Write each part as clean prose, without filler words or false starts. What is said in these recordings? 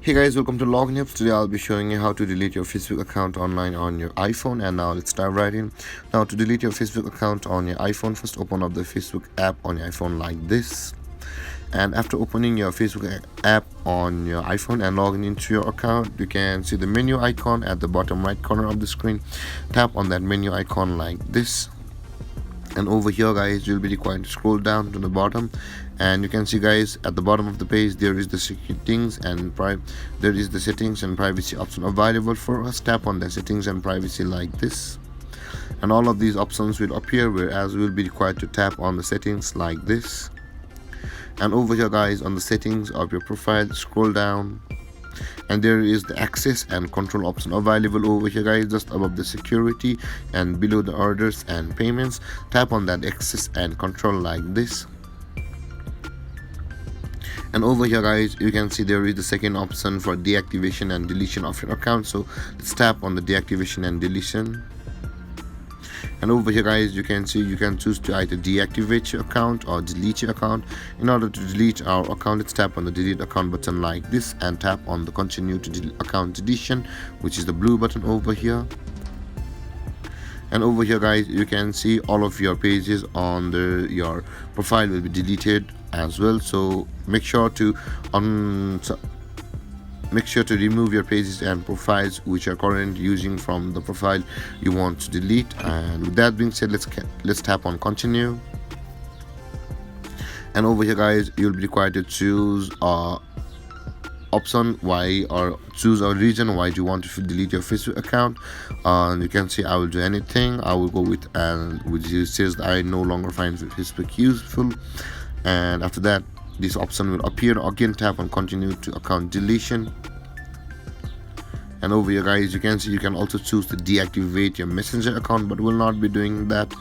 Hey guys, welcome to Login Tips. Today I'll be showing you how to delete your Facebook account online on your iPhone. And now let's dive right in. Now to delete your Facebook account on your iPhone, first open up the Facebook app on your iPhone like this. And after opening your Facebook app on your iPhone and logging into your account, you can see the menu icon at the bottom right corner of the screen. Tap on that menu icon like this, and over here guys you'll be required to scroll down to the bottom, and you can see guys at the bottom of the page there is the settings and privacy option available for us. Tap on the settings and privacy like this, and all of these options will appear, whereas we'll be required to tap on the settings like this. And over here guys on the settings of your profile, scroll down, and there is the access and control option available over here guys, just above the security and below the orders and payments. Tap on that access and control like this, and over here guys you can see there is the second option for deactivation and deletion of your account. So let's tap on the deactivation and deletion, and over here guys you can see you can choose to either deactivate your account or delete your account. In order to delete our account, let's tap on the delete account button like this and tap on the continue to account deletion, which is the blue button over here. And over here guys you can see all of your pages on your profile will be deleted as well. So make sure to remove your pages and profiles which are currently using from the profile you want to delete. And with that being said, let's tap on continue. And over here guys you'll be required to choose option why, or choose a reason why you want to delete your Facebook account. And you can see I will do anything. I will go with which says that I no longer find Facebook useful. And after that this option will appear again. Tap on continue to account deletion, and over here guys you can see you can also choose to deactivate your messenger account, but we'll not be doing that.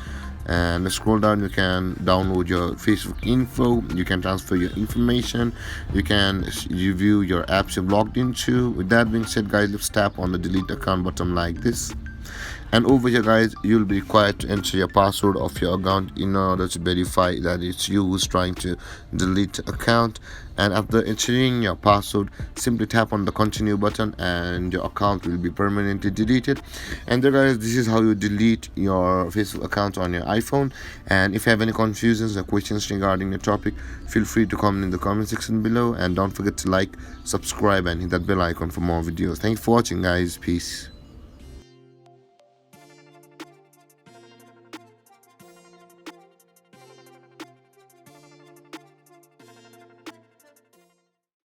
And let's scroll down. You can download your Facebook info, you can transfer your information, you can review your apps you've logged into. With that being said guys, let's tap on the delete account button like this, and over here guys you'll be required to enter your password of your account in order to verify that it's you who's trying to delete the account. And after entering your password, simply tap on the continue button and your account will be permanently deleted. And there guys, this is how you delete your Facebook account on your iPhone. And if you have any confusions or questions regarding the topic, feel free to comment in the comment section below, and don't forget to like, subscribe and hit that bell icon for more videos. Thanks for watching guys. Peace.